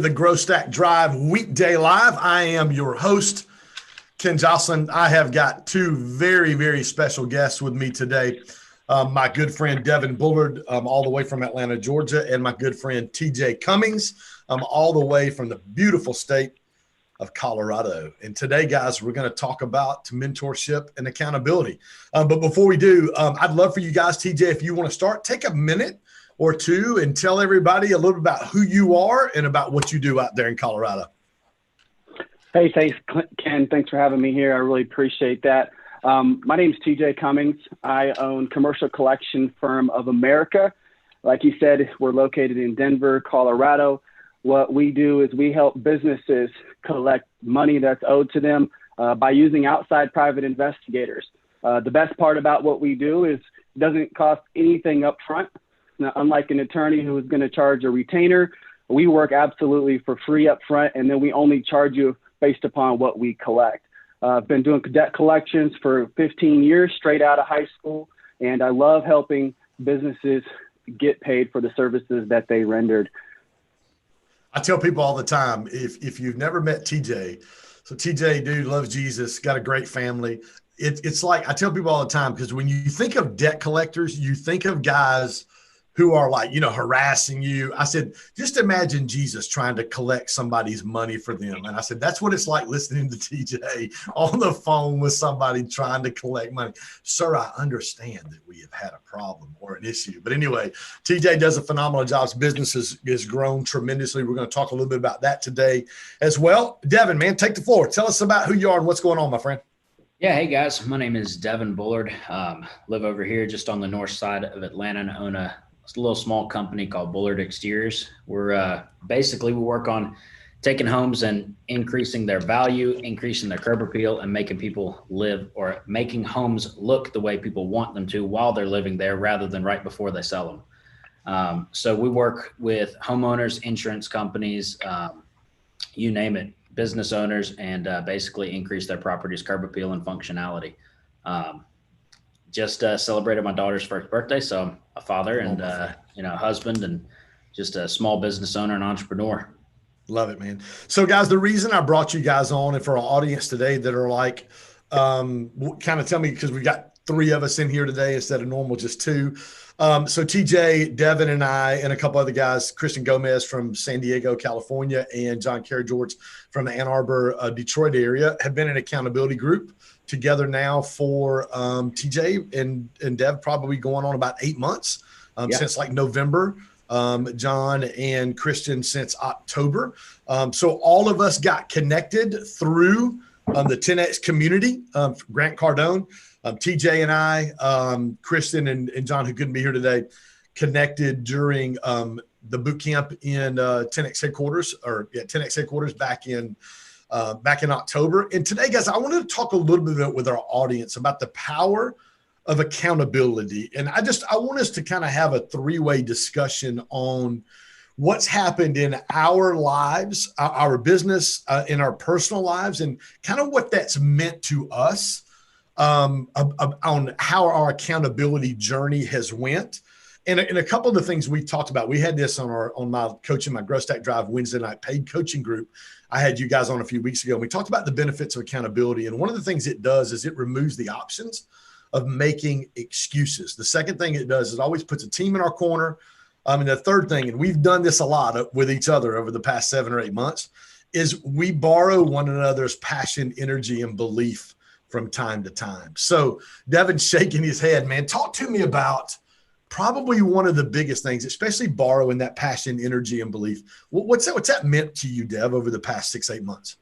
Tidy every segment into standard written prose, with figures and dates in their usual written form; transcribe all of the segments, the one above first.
The Grow Stack Drive Weekday Live. I am your host, Ken Joslin. I have got two very, very special guests with me today. My good friend, Devon Bullard, all the way from Atlanta, Georgia, and my good friend, TJ Cummings, all the way from the beautiful state of Colorado. And today, guys, we're going to talk about mentorship and accountability. But before we do, I'd love for you guys, TJ, if you want to start, take a minute or two and tell everybody a little bit about who you are and about what you do out there in Colorado. Hey, thanks, Ken. Thanks for having me here. I really appreciate that. My name is TJ Cummings. I own Commercial Collection Firm of America. Like you said, we're located in Denver, Colorado. What we do is we help businesses collect money that's owed to them by using outside private investigators. The best part about what we do is it doesn't cost anything up front. Now, unlike an attorney who is going to charge a retainer, we work absolutely for free up front, and then we only charge you based upon what we collect. I've been doing debt collections for 15 years straight out of high school, and I love helping businesses get paid for the services that they rendered. I tell people all the time, if you've never met TJ, so TJ, dude, loves Jesus, got a great family. It's like, I tell people all the time, because when you think of debt collectors, you think of guys who are like, harassing you. I said, just imagine Jesus trying to collect somebody's money for them. And I said, that's what it's like listening to TJ on the phone with somebody trying to collect money. Sir, I understand that we have had a problem or an issue. But anyway, TJ does a phenomenal job. His business has grown tremendously. We're going to talk a little bit about that today as well. Devon, man, take the floor. Tell us about who you are and what's going on, my friend. Yeah, hey guys, my name is Devon Bullard. Live over here just on the north side of Atlanta and own a little small company called Bullard Exteriors. We're basically, we work on taking homes and increasing their value, increasing their curb appeal, and making people live, or making homes look the way people want them to while they're living there rather than right before they sell them. So we work with homeowners, insurance companies, you name it, business owners, and basically increase their property's curb appeal and functionality. Just celebrated my daughter's first birthday, so I'm a father and husband, and just a small business owner and entrepreneur. Love it, man. So, guys, the reason I brought you guys on, and for our audience today that are like, kind of tell me, because we got three of us in here today instead of normal, just two. So TJ, Devon, and I, and a couple other guys, Christian Gomez from San Diego, California, and John Carey George from the Ann Arbor, Detroit area, have been an accountability group together now for TJ and Dev, probably going on about 8 months since like November. John and Christian since October. So all of us got connected through the 10X community. Grant Cardone, TJ and I, Christian and John, who couldn't be here today, connected during the boot camp in 10X headquarters back in October. And today, guys, I wanted to talk a little bit with our audience about the power of accountability. And I want us to kind of have a three-way discussion on what's happened in our lives, our business, in our personal lives, and kind of what that's meant to us on how our accountability journey has went. And a couple of the things we talked about, we had this on my coaching, my Grow Stack Drive Wednesday night paid coaching group. I had you guys on a few weeks ago. And we talked about the benefits of accountability. And one of the things it does is it removes the options of making excuses. The second thing it does is it always puts a team in our corner. And the third thing, and we've done this a lot with each other over the past 7 or 8 months, is we borrow one another's passion, energy, and belief from time to time. So Devon's shaking his head, man. Talk to me about probably one of the biggest things, especially borrowing that passion, energy, and belief. What's that meant to you, Dev, over the past 6-8 months?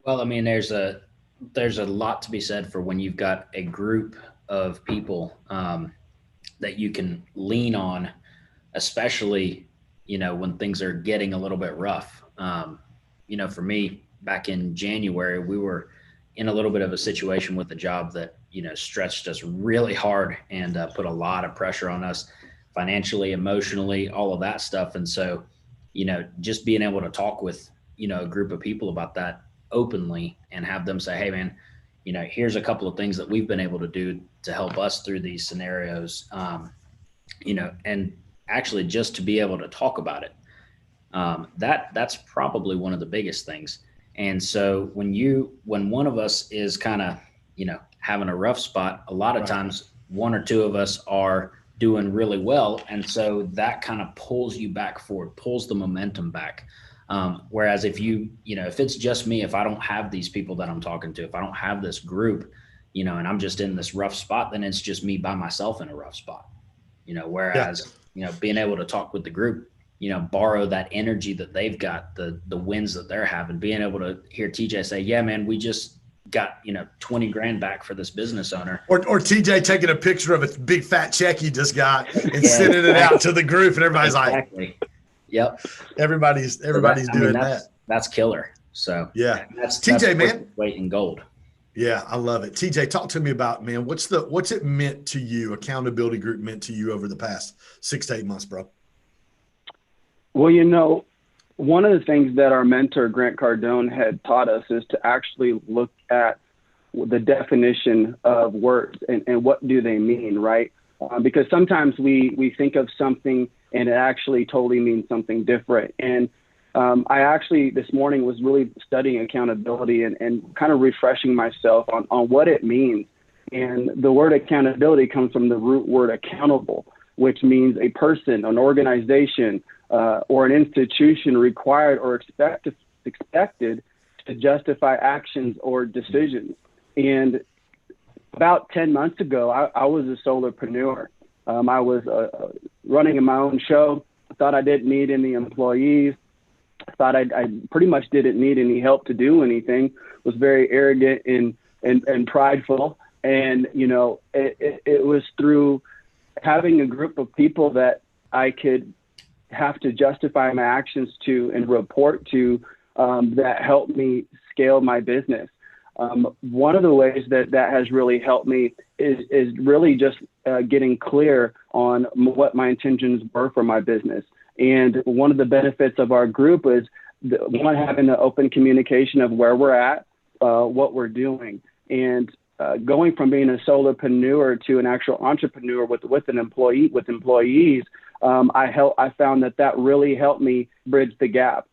Well, I mean, there's a lot to be said for when you've got a group of people that you can lean on, especially, when things are getting a little bit rough. For me, back in January, we were in a little bit of a situation with a job that, stretched us really hard and put a lot of pressure on us financially, emotionally, all of that stuff. And so, just being able to talk with, a group of people about that openly and have them say, hey, man, here's a couple of things that we've been able to do to help us through these scenarios, and actually just to be able to talk about it That's probably one of the biggest things. And so when one of us is kind of, having a rough spot, a lot of times one or two of us are doing really well. And so that kind of pulls you back forward, pulls the momentum back. Whereas if it's just me, if I don't have these people that I'm talking to, if I don't have this group, and I'm just in this rough spot, then it's just me by myself in a rough spot, whereas, being able to talk with the group, borrow that energy that they've got, the wins that they're having, being able to hear TJ say, yeah, man, we just got, 20 grand back for this business owner. Or TJ taking a picture of a big fat check he just got and sending it out to the group, and everybody's like, yep. Everybody's doing that. That's killer. So yeah, that's TJ, man, weight in gold. Yeah, I love it. TJ, talk to me about, man, what's it meant to you, accountability group meant to you over the past 6 to 8 months, bro? Well, one of the things that our mentor, Grant Cardone, had taught us is to actually look at the definition of words and what do they mean, right? Because sometimes we think of something and it actually totally means something different. And I actually this morning was really studying accountability and kind of refreshing myself on what it means. And the word accountability comes from the root word accountable, which means a person, an organization, or an institution required or expected to justify actions or decisions. And about 10 months ago, I was a solopreneur. I was running my own show. I thought I didn't need any employees. I thought I pretty much didn't need any help to do anything. Was very arrogant and prideful. And, it was through having a group of people that I could have to justify my actions to and report to that helped me scale my business. One of the ways that has really helped me is really just getting clear on what my intentions were for my business. And one of the benefits of our group is one, having an open communication of where we're at, what we're doing, and going from being a solopreneur to an actual entrepreneur with employees. I found that really helped me bridge the gap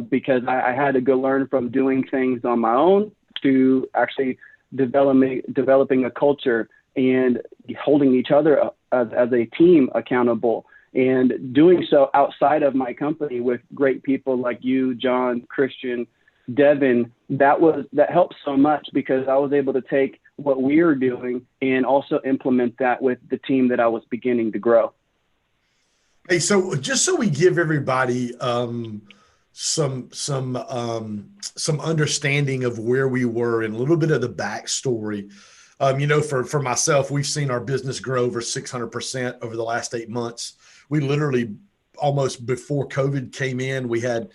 because I had to go learn from doing things on my own to actually developing a culture and holding each other as a team accountable, and doing so outside of my company with great people like you, John, Christian, Devon. That helped so much because I was able to take what we were doing and also implement that with the team that I was beginning to grow. Hey, so just so we give everybody some understanding of where we were and a little bit of the backstory. For myself, we've seen our business grow over 600% over the last 8 months. We literally, almost before COVID came in, we had,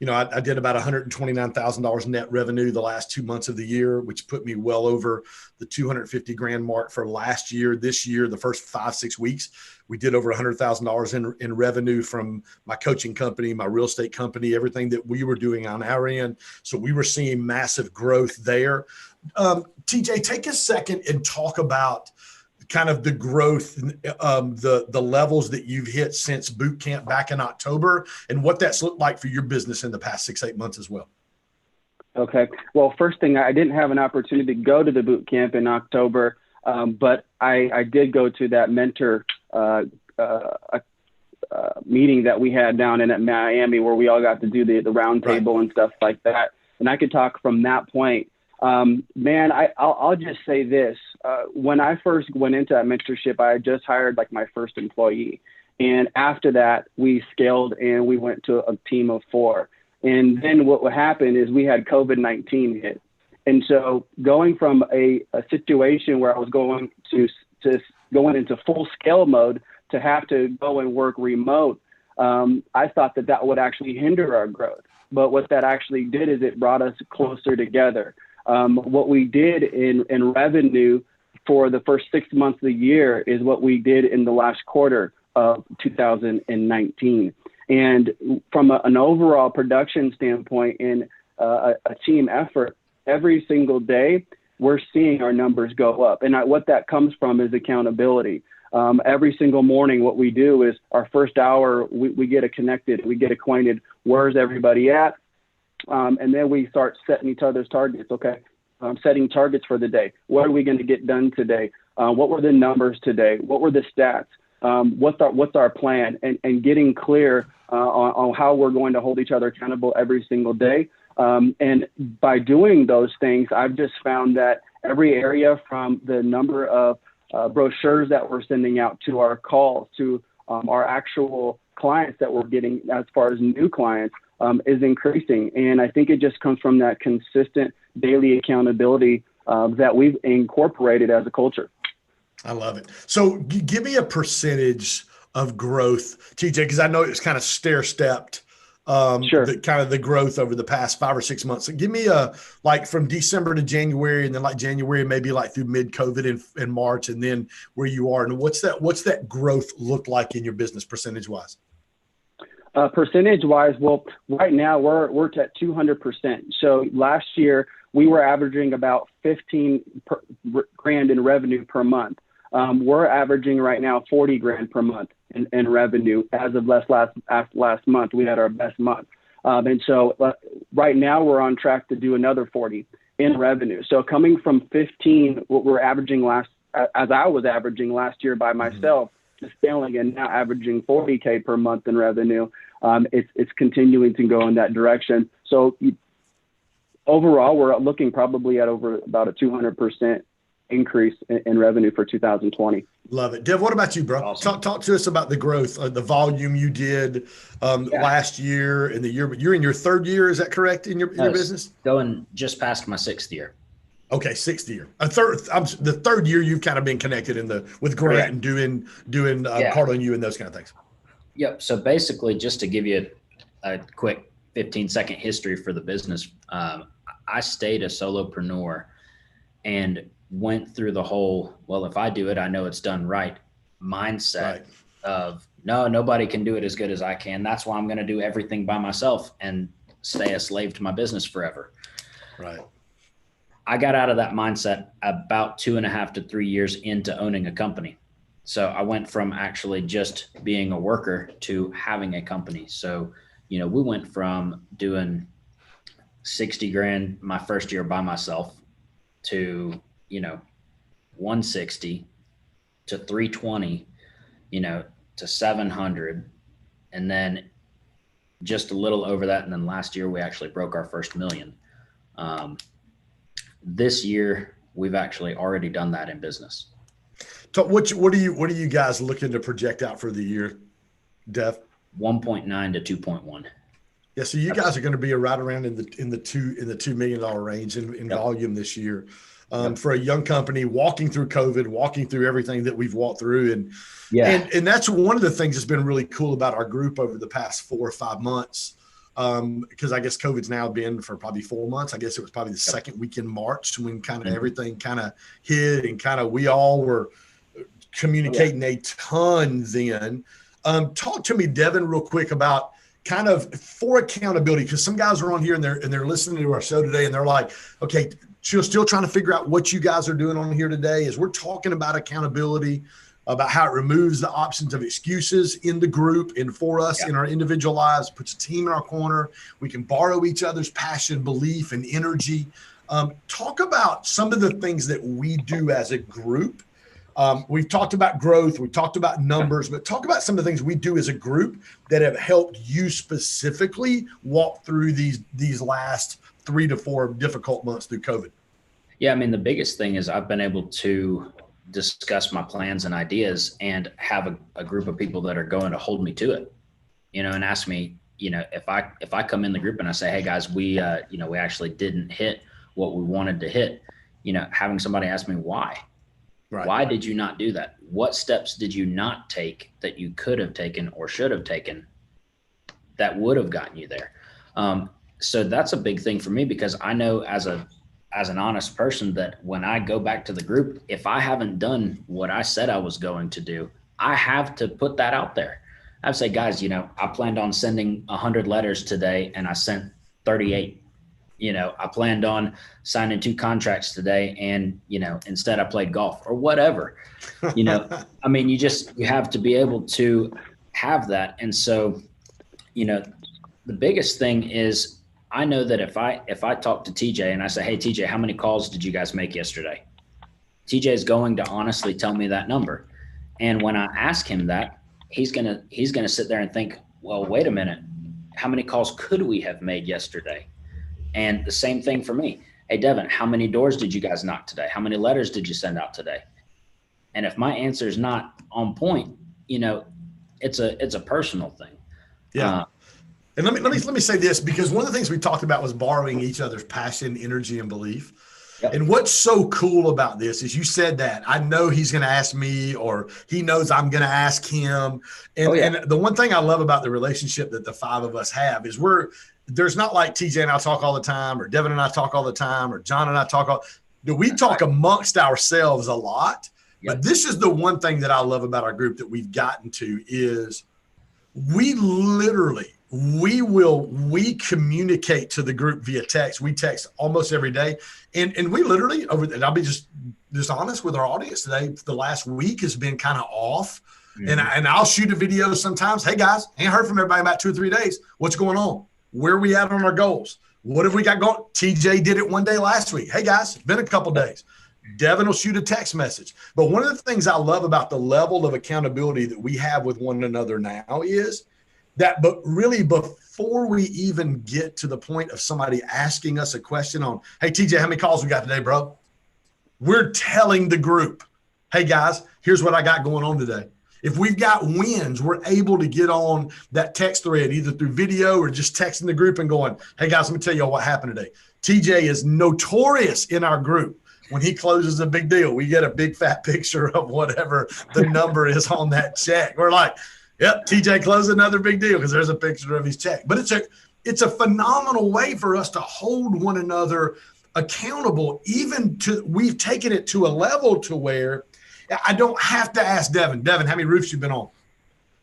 I did about $129,000 net revenue the last 2 months of the year, which put me well over the 250 grand mark for last year. This year, the first 5-6 weeks, we did over $100,000 in revenue from my coaching company, my real estate company, everything that we were doing on our end. So we were seeing massive growth there. TJ, take a second and talk about kind of the growth, the levels that you've hit since boot camp back in October, and what that's looked like for your business in the past 6-8 months as well. Okay. Well, first thing, I didn't have an opportunity to go to the boot camp in October, but I did go to that mentor meeting that we had down in Miami, where we all got to do the round table and stuff like that. And I could talk from that point. Man, I'll just say this. When I first went into that mentorship, I had just hired like my first employee. And after that, we scaled and we went to a team of 4. And then what would happen is we had COVID-19 hit. And so going from a situation where I was going into full scale mode to have to go and work remote, I thought that would actually hinder our growth. But what that actually did is it brought us closer together. What we did in revenue for the first 6 months of the year is what we did in the last quarter of 2019. And from an overall production standpoint and a team effort, every single day, we're seeing our numbers go up. And what that comes from is accountability. Every single morning, what we do is our first hour, we get connected, we get acquainted. Where's everybody at? And then we start setting each other's targets. Okay. Setting targets for the day. What are we going to get done today? What were the numbers today? What were the stats? What's our plan? And getting clear on how we're going to hold each other accountable every single day. And by doing those things, I've just found that every area, from the number of brochures that we're sending out to our calls to our actual clients that we're getting as far as new clients, is increasing. And I think it just comes from that consistent daily accountability that we've incorporated as a culture. I love it. So give me a percentage of growth, TJ, because I know it's kind of stair-stepped, Sure. the growth over the past 5 or 6 months. So give me like from December to January, and then like January, maybe like through mid-COVID in March, and then where you are. And what's that growth look like in your business percentage-wise? Percentage-wise, well, right now we're at 200%. So last year we were averaging about 15 grand in revenue per month. We're averaging right now 40 grand per month in revenue. As of last month, we had our best month. And so right now we're on track to do another 40 in revenue. So coming from 15, what we're averaging as I was averaging last year by myself, just scaling and now averaging 40K per month in revenue. It's continuing to go in that direction. So overall, we're looking probably at over about a 200% increase in revenue for 2020. Love it. Dev, what about you, bro? Awesome. Talk to us about the growth, the volume you did last year and the year, but you're in your third year. Is that correct in your business? Going just past my 6th year. Okay. 6th year, the third year you've kind of been connected with Grant. Correct. And doing Carl and you and those kind of things. Yep. So basically, just to give you a quick 15-second history for the business, I stayed a solopreneur and went through the whole, well, if I do it, I know it's done right mindset of, no, nobody can do it as good as I can. That's why I'm going to do everything by myself and stay a slave to my business forever. Right. I got out of that mindset about 2.5 to 3 years into owning a company. So I went from actually just being a worker to having a company. So, we went from doing 60 grand my first year by myself to, 160 to 320, to 700. And then just a little over that. And then last year we actually broke our first million. This year we've actually already done that in business. What are you guys looking to project out for the year, Dev? 1.9 to 2.1. Yeah, so you guys are going to be right around in the $2 million range in volume this year. For a young company walking through COVID, walking through everything that we've walked through, and that's one of the things that's been really cool about our group over the past 4 or 5 months. Because I guess COVID's now been for probably 4 months. I guess it was probably the second week in March when kind of everything kind of hit, and kind of we all were communicating a ton then. Talk to me, Devon, real quick about kind of for accountability, because some guys are on here and they're listening to our show today and they're like, okay, still trying to figure out what you guys are doing on here today as we're talking about accountability, about how it removes the options of excuses in the group and for us in our individual lives, puts a team in our corner. We can borrow each other's passion, belief, and energy. Talk about some of the things that we do as a group. We've talked about growth, we've talked about numbers, but talk about some of the things we do as a group that have helped you specifically walk through these last 3 to 4 difficult months through COVID. Yeah, I mean, the biggest thing is I've been able to discuss my plans and ideas and have a group of people that are going to hold me to it, and ask me, if I come in the group and I say, hey guys, we actually didn't hit what we wanted to hit, having somebody ask me why. Right. Why did you not do that? What steps did you not take that you could have taken or should have taken that would have gotten you there? So that's a big thing for me, because I know as an honest person that when I go back to the group, if I haven't done what I said I was going to do, I have to put that out there. I'd say, guys, I planned on sending 100 letters today and I sent 38. I planned on signing 2 contracts today and, instead I played golf or whatever, I mean, you have to be able to have that. And so, the biggest thing is I know that if I talk to TJ and I say, hey, TJ, how many calls did you guys make yesterday? TJ is going to honestly tell me that number. And when I ask him that, he's going to sit there and think, well, wait a minute. How many calls could we have made yesterday? And the same thing for me. Hey, Devon, how many doors did you guys knock today? How many letters did you send out today? And if my answer is not on point, it's a personal thing. Yeah. And let me say this, because one of the things we talked about was borrowing each other's passion, energy, and belief. Yep. And what's so cool about this is you said that I know he's going to ask me, or he knows I'm going to ask him. And, and the one thing I love about the relationship that the 5 of us have is there's not like TJ and I talk all the time, or Devon and I talk all the time, or John and I we talk amongst ourselves a lot. Yep. But this is the one thing that I love about our group that we've gotten to is we communicate to the group via text. We text almost every day. And we literally and I'll be just honest with our audience today, the last week has been kind of off. Mm-hmm. And I'll shoot a video sometimes. Hey guys, ain't heard from everybody in about 2 or 3 days. What's going on? Where are we at on our goals? What have we got going? TJ did it one day last week. Hey guys, it's been a couple days. Devon will shoot a text message. But one of the things I love about the level of accountability that we have with one another now is that, but really before we even get to the point of somebody asking us a question on, hey, TJ, how many calls we got today, bro? We're telling the group, hey, guys, here's what I got going on today. If we've got wins, we're able to get on that text thread, either through video or just texting the group and going, hey, guys, let me tell you what happened today. TJ is notorious in our group. When he closes a big deal, we get a big fat picture of whatever the number is on that check. We're like, yep, TJ closed another big deal because there's a picture of his check. But it's a phenomenal way for us to hold one another accountable. We've taken it to a level to where I don't have to ask Devon, how many roofs you been on?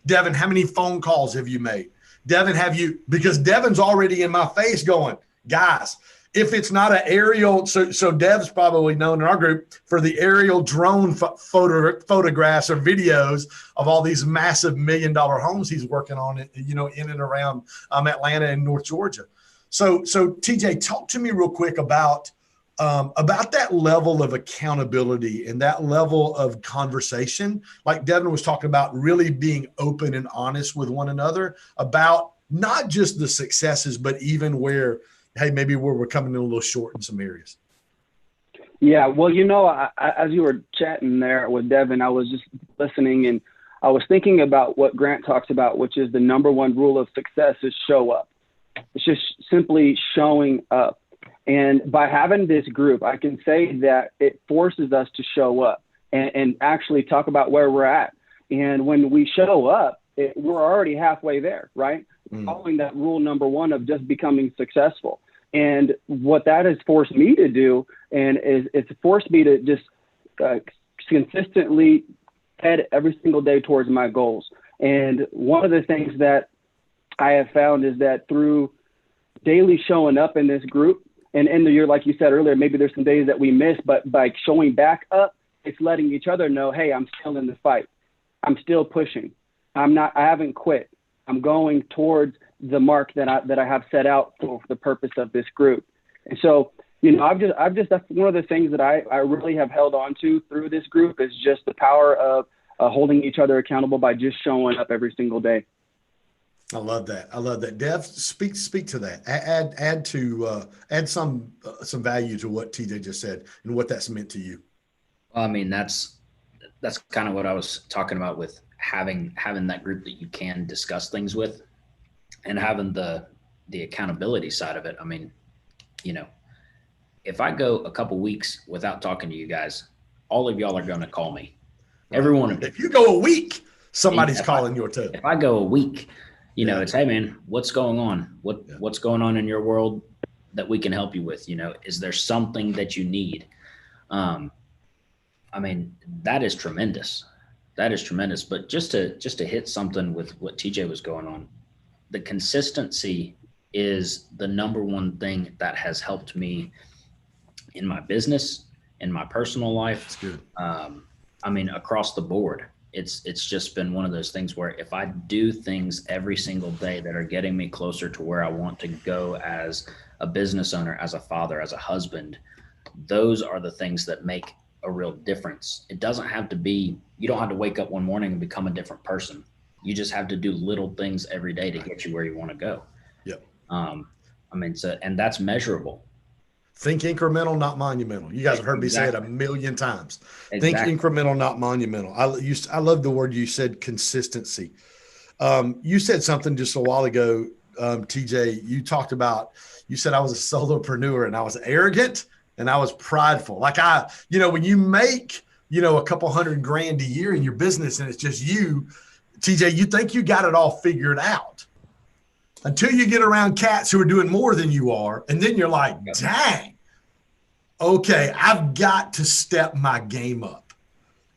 Devon, how many phone calls have you made? Devon, because Devon's already in my face going, guys, if it's not an aerial, so Dev's probably known in our group for the aerial drone photographs or videos of all these massive $1 million homes he's working on, in and around Atlanta and North Georgia. So TJ, talk to me real quick about that level of accountability and that level of conversation, like Devon was talking about, really being open and honest with one another about not just the successes, but even where we're coming in a little short in some areas. Yeah, well, as you were chatting there with Devon, I was just listening and I was thinking about what Grant talks about, which is the number one rule of success is show up. It's just simply showing up. And by having this group, I can say that it forces us to show up and actually talk about where we're at. And when we show up, we're already halfway there, right? Following that rule number one of just becoming successful. And what that has forced me to do, and it's forced me to just consistently head every single day towards my goals. And one of the things that I have found is that through daily showing up in this group, and in the year, like you said earlier, maybe there's some days that we miss, but by showing back up, it's letting each other know, hey, I'm still in the fight. I'm still pushing. I haven't quit. I'm going towards the mark that I have set out for the purpose of this group. And so, that's one of the things that I really have held on to through this group is just the power of holding each other accountable by just showing up every single day. I love that. Dev, speak to that. Add some value to what TJ just said and what that's meant to you. Well, I mean, that's kind of what I was talking about with having that group that you can discuss things with and having the accountability side of it. I mean, if I go a couple weeks without talking to you guys, all of y'all are going to call me. Right. Everyone. If you go a week, somebody's calling your too. If I go a week, it's, hey man, what's going on? What's going on in your world that we can help you with? Is there something that you need? I mean, that is tremendous. That is tremendous. But just to hit something with what TJ was going on, the consistency is the number one thing that has helped me in my business, in my personal life. That's good. I mean, across the board, it's just been one of those things where if I do things every single day that are getting me closer to where I want to go as a business owner, as a father, as a husband, those are the things that make a real difference. It doesn't have to be, you don't have to wake up one morning and become a different person. You just have to do little things every day to get you where you want to go. Yep. I mean, so, and that's measurable. Think incremental, not monumental. You guys have heard me say it a million times. Think incremental, not monumental. I love the word you said, consistency. You said something just a while ago, TJ. You talked about, you said I was a solopreneur and I was arrogant and I was prideful. Like when you make, a couple $100,000 a year in your business and it's just you, TJ, you think you got it all figured out until you get around cats who are doing more than you are. And then you're like, dang, okay, I've got to step my game up.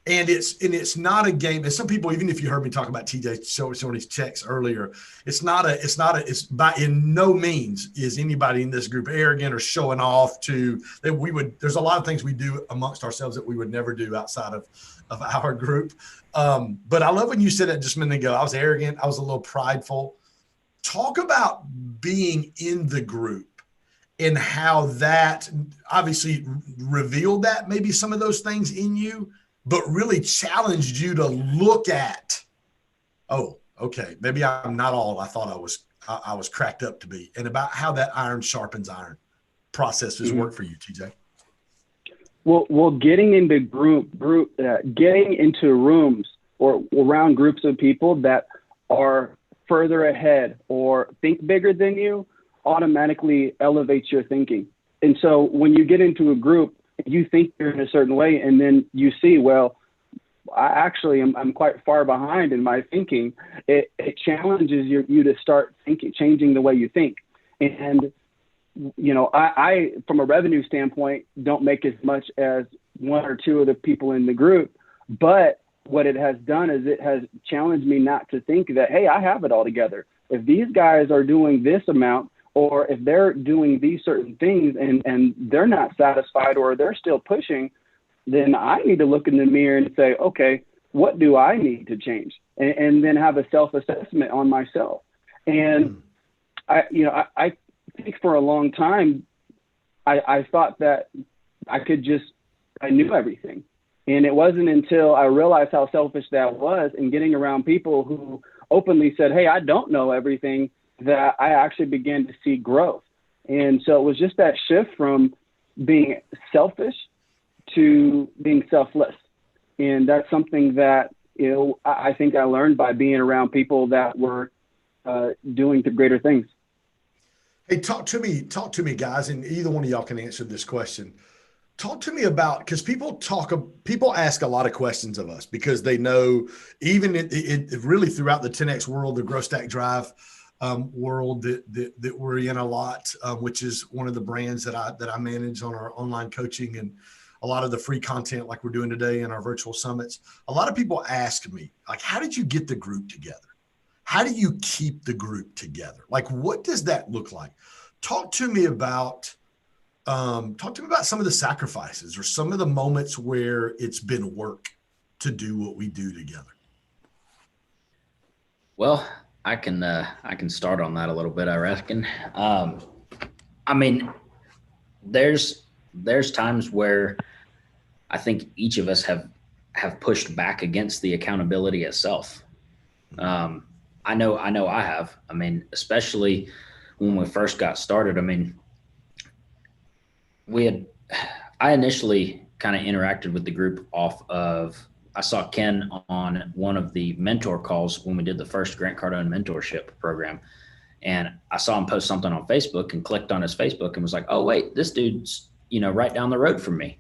And it's not a game. And some people, even if you heard me talk about TJ showing his checks earlier, it's by in no means is anybody in this group arrogant or showing off there's a lot of things we do amongst ourselves that we would never do outside of our group. But I love when you said that just a minute ago. I was arrogant. I was a little prideful. Talk about being in the group and how that obviously revealed that maybe some of those things in you, but really challenged you to look at, oh, okay, maybe I'm not all I thought I was cracked up to be, and about how that iron sharpens iron process has worked for you, TJ. Well, getting into getting into rooms or around groups of people that are further ahead or think bigger than you automatically elevates your thinking. And so when you get into a group, you think you're in a certain way, and then you see, well, I'm quite far behind in my thinking. It challenges you to start changing the way you think. And, I, from a revenue standpoint, don't make as much as one or two of the people in the group, but what it has done is it has challenged me not to think that, hey, I have it all together. If these guys are doing this amount, or if they're doing these certain things and they're not satisfied or they're still pushing, then I need to look in the mirror and say, okay, what do I need to change? And then have a self-assessment on myself. And I think for a long time, I thought that I knew everything. And it wasn't until I realized how selfish that was and getting around people who openly said, hey, I don't know everything, that I actually began to see growth. And so it was just that shift from being selfish to being selfless. And that's something that, I think I learned by being around people that were doing the greater things. Hey, talk to me, guys, and either one of y'all can answer this question. Talk to me about, because people ask a lot of questions of us because they know even it really throughout the 10X world, the Growth Stack Drive world that we're in a lot, which is one of the brands that I manage on our online coaching and a lot of the free content like we're doing today in our virtual summits. A lot of people ask me, like, how did you get the group together? How do you keep the group together? Like, what does that look like? Talk to me about some of the sacrifices or some of the moments where it's been work to do what we do together. Well, I can start on that a little bit, I reckon. I mean, there's times where I think each of us have pushed back against the accountability itself. I know I have. I mean, especially when we first got started. I mean, I initially kind of interacted with the group off of, I saw Ken on one of the mentor calls when we did the first Grant Cardone mentorship program. And I saw him post something on Facebook and clicked on his Facebook and was like, oh, wait, this dude's, right down the road from me.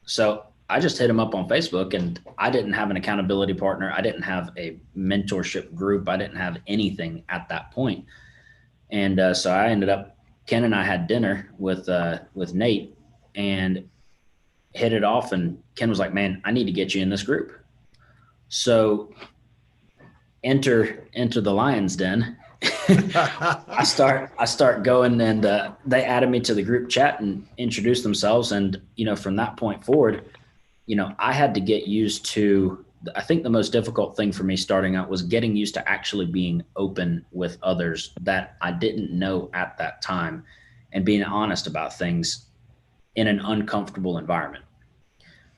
So I just hit him up on Facebook, and I didn't have an accountability partner. I didn't have a mentorship group. I didn't have anything at that point. And so I ended up, Ken and I had dinner with Nate and hit it off. And Ken was like, man, I need to get you in this group. So enter the lion's den. I start going, and they added me to the group chat and introduced themselves. And, from that point forward, I had to get used to, I think the most difficult thing for me starting out was getting used to actually being open with others that I didn't know at that time, and being honest about things in an uncomfortable environment.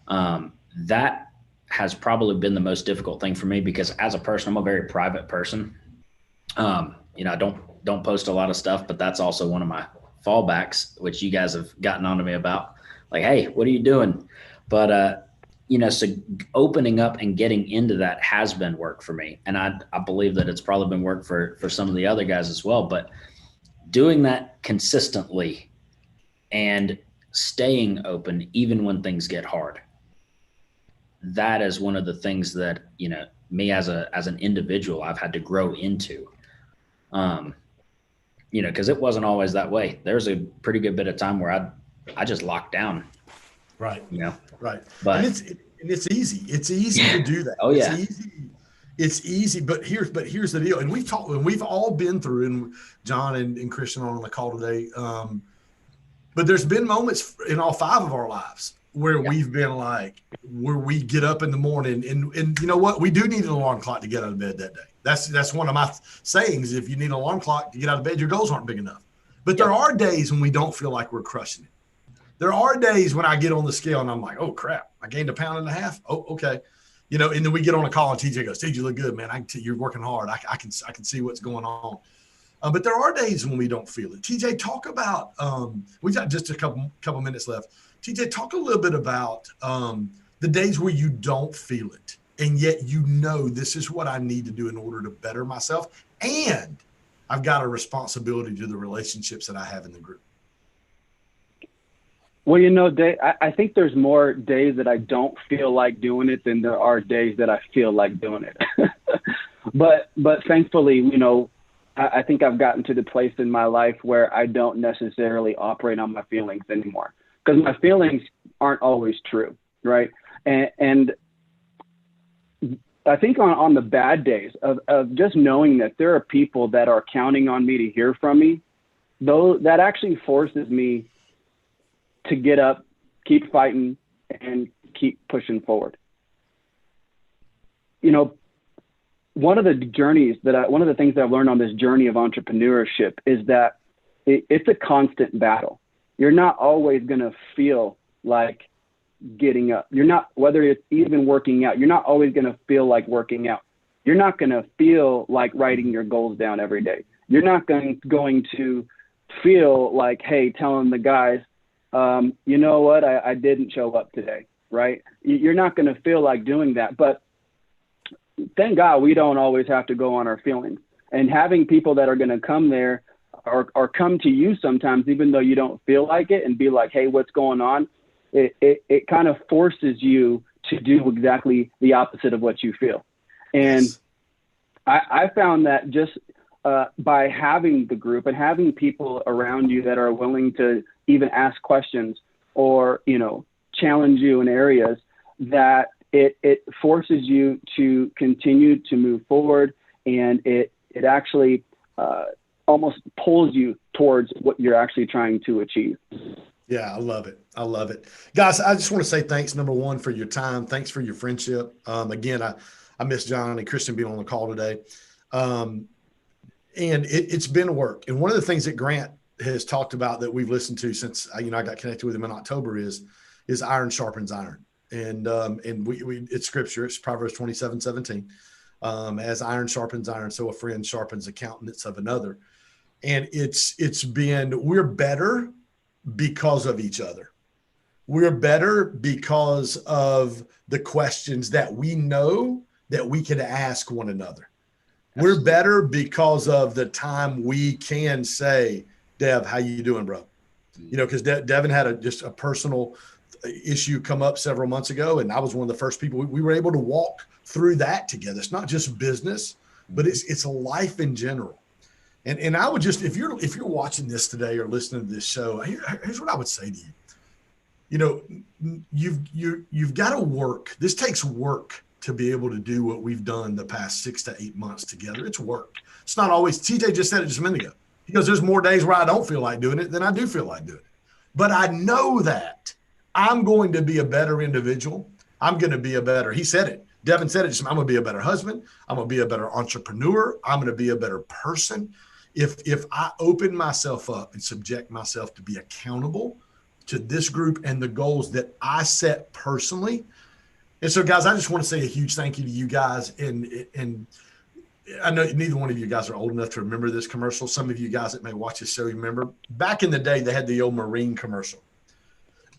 That has probably been the most difficult thing for me, because as a person, I'm a very private person. I don't post a lot of stuff, but that's also one of my fallbacks, which you guys have gotten onto me about. Like, hey, what are you doing? But so opening up and getting into that has been work for me, and I believe that it's probably been work for some of the other guys as well. But doing that consistently and staying open even when things get hard, that is one of the things that me as an individual I've had to grow into. Because it wasn't always that way. There's a pretty good bit of time where I just locked down. Right. Right. But it's easy. It's easy to do that. Oh yeah. It's easy. But here's the deal. And we've all been through, and John and Christian are on the call today. But there's been moments in all 5 of our lives where we've been like, where we get up in the morning and you know what? We do need an alarm clock to get out of bed that day. That's one of my sayings. If you need an alarm clock to get out of bed, your goals aren't big enough. But there are days when we don't feel like we're crushing it. There are days when I get on the scale and I'm like, oh crap, I gained 1.5 pounds. Oh, okay. And then we get on a call and TJ goes, TJ, you look good, man. You're working hard. I can see what's going on. But there are days when we don't feel it. TJ, talk about, we got just a couple minutes left. TJ, talk a little bit about the days where you don't feel it, and yet this is what I need to do in order to better myself, and I've got a responsibility to the relationships that I have in the group. Well, Dave, I think there's more days that I don't feel like doing it than there are days that I feel like doing it. but thankfully, I think I've gotten to the place in my life where I don't necessarily operate on my feelings anymore, because my feelings aren't always true, right? And I think on the bad days of just knowing that there are people that are counting on me to hear from me, though, that actually forces me to get up, keep fighting, and keep pushing forward. One of the things that I've learned on this journey of entrepreneurship is that it's a constant battle. You're not always going to feel like getting up. Whether it's even working out, you're not always going to feel like working out. You're not going to feel like writing your goals down every day. You're not going to feel like, hey, telling the guys, you know what, I didn't show up today, right? You're not going to feel like doing that. But thank God we don't always have to go on our feelings. And having people that are going to come there or come to you sometimes, even though you don't feel like it, and be like, hey, what's going on? It kind of forces you to do exactly the opposite of what you feel. And yes. I found that just by having the group and having people around you that are willing to even ask questions or, challenge you in areas, that it forces you to continue to move forward, and it actually almost pulls you towards what you're actually trying to achieve. Yeah, I love it. I love it. Guys, I just want to say thanks, number one, for your time. Thanks for your friendship. Again, I miss John and Christian being on the call today. And it's been work. And one of the things that Grant has talked about that we've listened to since, I got connected with him in October is iron sharpens iron. And it's scripture. It's Proverbs 27:17. As iron sharpens iron, so a friend sharpens the countenance of another. And we're better because of each other. We're better because of the questions that we know that we can ask one another. Absolutely. We're better because of the time we can say, Dev, how you doing, bro? Because Devon had just a personal issue come up several months ago, and I was one of the first people. We were able to walk through that together. It's not just business, but it's life in general. And I would just, if you're watching this today or listening to this show, here's what I would say to you. You've got to work. This takes work to be able to do what we've done the past 6 to 8 months together. It's work. It's not always. TJ just said it just a minute ago. He goes, there's more days where I don't feel like doing it than I do feel like doing it. But I know that I'm going to be a better individual. I'm going to be a better, he said it. Devon said it. I'm going to be a better husband. I'm going to be a better entrepreneur. I'm going to be a better person. If I open myself up and subject myself to be accountable to this group and the goals that I set personally. And so, guys, I just want to say a huge thank you to you guys. And I know neither one of you guys are old enough to remember this commercial. Some of you guys that may watch this show remember. Back in the day, they had the old Marine commercial.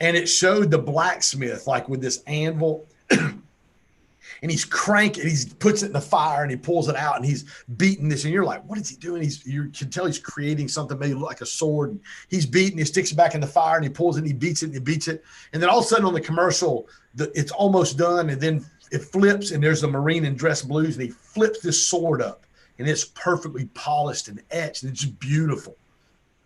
And it showed the blacksmith, like with this anvil, and he's cranking, he puts it in the fire and he pulls it out and he's beating this. And you're like, what is he doing? You can tell he's creating something maybe like a sword. And he's beating, he sticks it back in the fire and he pulls it and he beats it and he beats it. And then all of a sudden on the commercial, it's almost done. And then it flips and there's the Marine in dress blues and he flips this sword up and it's perfectly polished and etched and it's just beautiful.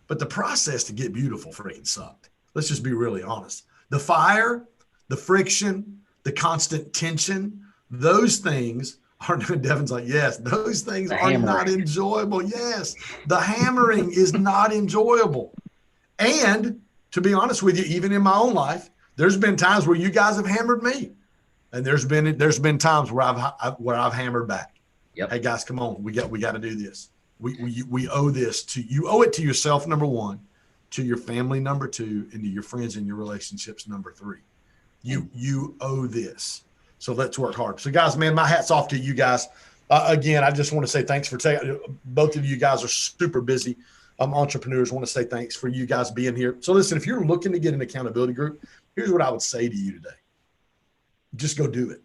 But the process to get beautiful freaking sucked. Let's just be really honest. The fire, the friction, the constant tension, those things are, Devon's like, yes, those things are not enjoyable. Yes, the hammering is not enjoyable. And to be honest with you, even in my own life, there's been times where you guys have hammered me. And there's been times where I've hammered back. Yep. Hey guys, come on, we got to do this. We owe this to you. Owe it to yourself, number one, to your family, number two, and to your friends and your relationships, number three. You owe this. So let's work hard. So guys, man, my hat's off to you guys. Again, I just want to say thanks for taking. Both of you guys are super busy entrepreneurs. I want to say thanks for you guys being here. So listen, if you're looking to get an accountability group, here's what I would say to you today. Just go do it.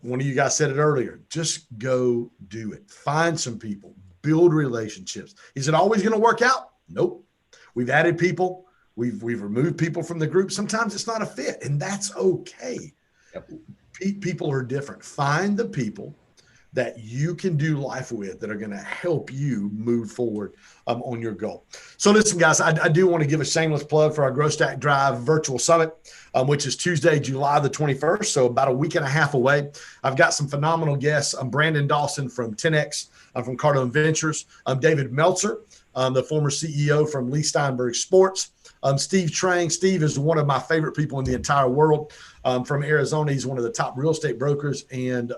One of you guys said it earlier. Just go do it. Find some people. Build relationships. Is it always going to work out? Nope. We've added people. We've removed people from the group. Sometimes it's not a fit, and that's okay. Yep. People are different. Find the people that you can do life with that are going to help you move forward on your goal. So listen, guys, I do want to give a shameless plug for our Grow Stack Drive virtual summit, which is Tuesday, July the 21st. So about a week and a half away. I've got some phenomenal guests. I'm Brandon Dawson from 10X. I'm from Cardone Ventures. I'm David Meltzer, the former CEO from Lee Steinberg Sports. Steve Trang. Steve is one of my favorite people in the entire world. From Arizona, he's one of the top real estate brokers and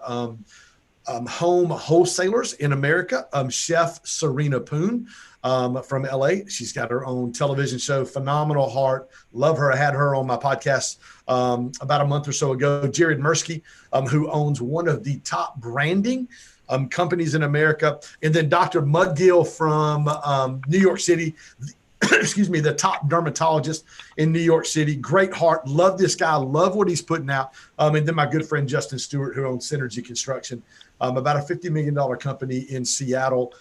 home wholesalers in America. Chef Serena Poon from LA. She's got her own television show, phenomenal heart. Love her. I had her on my podcast about a month or so ago. Jared Mirsky, who owns one of the top branding companies in America. And then Dr. Mudgill from New York City, excuse me, the top dermatologist in New York City. Great heart. Love this guy. Love what he's putting out. And then my good friend, Justin Stewart, who owns Synergy Construction, about a $50 million company in Seattle.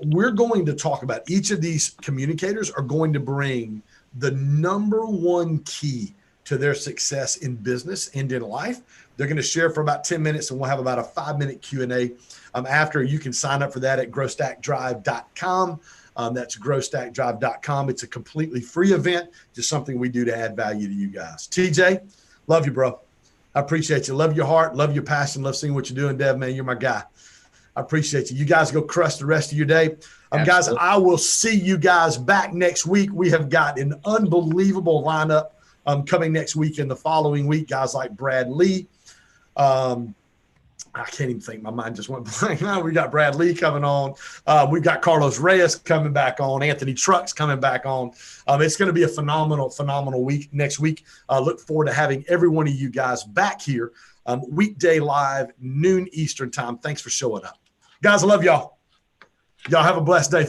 We're going to talk about each of these communicators are going to bring the number one key to their success in business and in life. They're going to share for about 10 minutes and we'll have about a 5-minute Q&A after. You can sign up for that at growstackdrive.com. That's growstackdrive.com. It's a completely free event, just something we do to add value to you guys. TJ, love you, bro. I appreciate you. Love your heart. Love your passion. Love seeing what you're doing, Dev, man. You're my guy. I appreciate you. You guys go crush the rest of your day. Guys, I will see you guys back next week. We have got an unbelievable lineup coming next week and the following week. Guys like Brad Lee. I can't even think. My mind just went blank. Now we got Brad Lee coming on. We've got Carlos Reyes coming back on. Anthony Trucks coming back on. It's going to be a phenomenal week next week. Look forward to having every one of you guys back here. Weekday live, noon Eastern time. Thanks for showing up. Guys, I love y'all. Y'all have a blessed day.